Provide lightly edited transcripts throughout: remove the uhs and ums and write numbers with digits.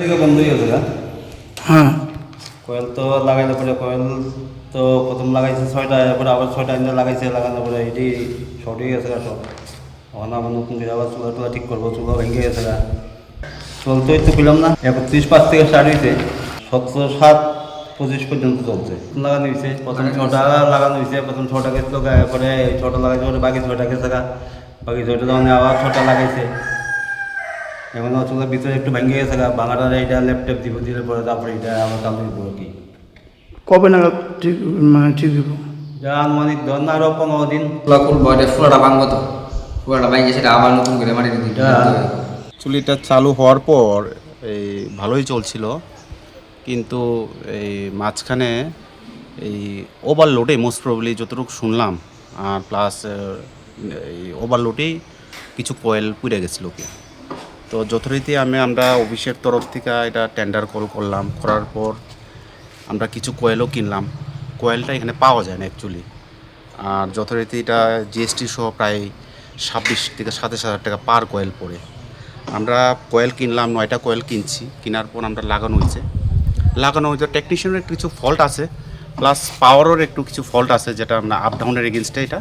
থেকে বন্ধই হয়েছে না। হ্যাঁ কয়েল তো লাগাইলে পরে কয়েল তো প্রথম লাগাইছে 6টা, এরপরে আবার 6টা এনে লাগাইছে, লাগানোর পরে এটি শর্ট হয়ে গেছে সব। ওখানে আবার নতুন করে আবার চুলা টুলা ঠিক করবো, চুলা ভেঙে গেছে গা। চলতেই তো পেলাম না। 31/5 থেকে স্টার্ট হয়েছে, 17/7/25 পর্যন্ত চলছে। লাগানো হয়েছে প্রথম 6টা লাগানো হয়েছে, প্রথম 6টা গেছিল, পরে 6টা লাগাইছে, পরে বাকি 6টা গেছে গা। বাকি 6টা যখন আবার 6টা লাগাইছে, এখন চুলার ভিতরে একটু ভেঙে গেছে গা। ভাঙাটা এটা ল্যাপটপ দিব, দিলে পরে তারপরে এটা আবার চালু দিব আর কি। কবে নাগাদ ঠিক ঠিক দিব? যা আনুমানিক ধর না আরও 15 দিন। ফুলা খুলবো, এটা ফুলাটা ভাঙবো তো, ফুলাটা ভাঙিয়ে সেটা আবার নতুন করে মাটিতে দিতে হবে। চুলিটা চালু হওয়ার পর এই ভালোই চলছিল, কিন্তু এই মাঝখানে এই ওভারলোডে মোস্ট প্রবলি যতটুকু শুনলাম, আর প্লাস এই ওভারলোডেই কিছু কয়েল পুড়ে গেছিলো কি। তো যথারীতি আমরা অফিসের তরফ থেকে এটা টেন্ডার কল করলাম, করার পর আমরা কিছু কয়েলও কিনলাম। কয়েলটা এখানে পাওয়া যায় না অ্যাকচুয়ালি, আর যথারীতি এটা জিএসটি সহ প্রায় 26 থেকে 27,000 টাকা পার কয়েল পড়ে। আমরা কয়েল কিনলাম, 9টা কয়েল কিনছি। কেনার পর আমরা লাগানো হয়েছে টেকনিশিয়ানের কিছু ফল্ট আছে, প্লাস পাওয়ারের একটু কিছু ফল্ট আছে, যেটা আমরা আপ ডাউনের এগেনস্টে এটা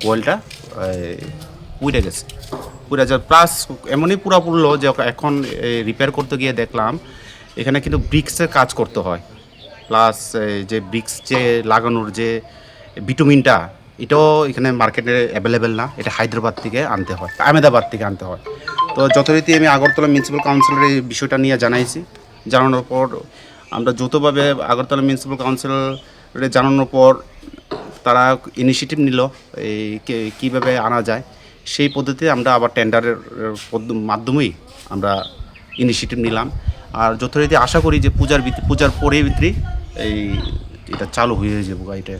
কয়েলটা পুড়ে গেছে। পুড়ে যাওয়ার প্লাস এমনই পুরা পুরলো যে এখন রিপেয়ার করতে গিয়ে দেখলাম এখানে কিন্তু ব্রিক্সের কাজ করতে হয়, প্লাস যে ব্রিক্স যে লাগানোর যে বিটুমিনটা, এটাও এখানে মার্কেটে অ্যাভেলেবেল না, এটা হায়দ্রাবাদ থেকে আনতে হয়, আহমেদাবাদ থেকে আনতে হয়। তো যথারীতি আমি আগরতলা মিউনিসিপ্যাল কাউন্সিলের এই বিষয়টা নিয়ে জানাইছি। জানানোর পর আমরা যৌথভাবে আগরতলা মিউনিসিপ্যাল কাউন্সিলরে জানানোর পর তারা ইনিশিয়েটিভ নিল এই কীভাবে আনা যায়। সেই পদ্ধতিতে আমরা আবার টেন্ডারের মাধ্যমেই আমরা ইনিশিয়েটিভ নিলাম। আর যথারীতি আশা করি যে পূজার পরের ভিতরে এটা চালু হয়ে যাবো এটা।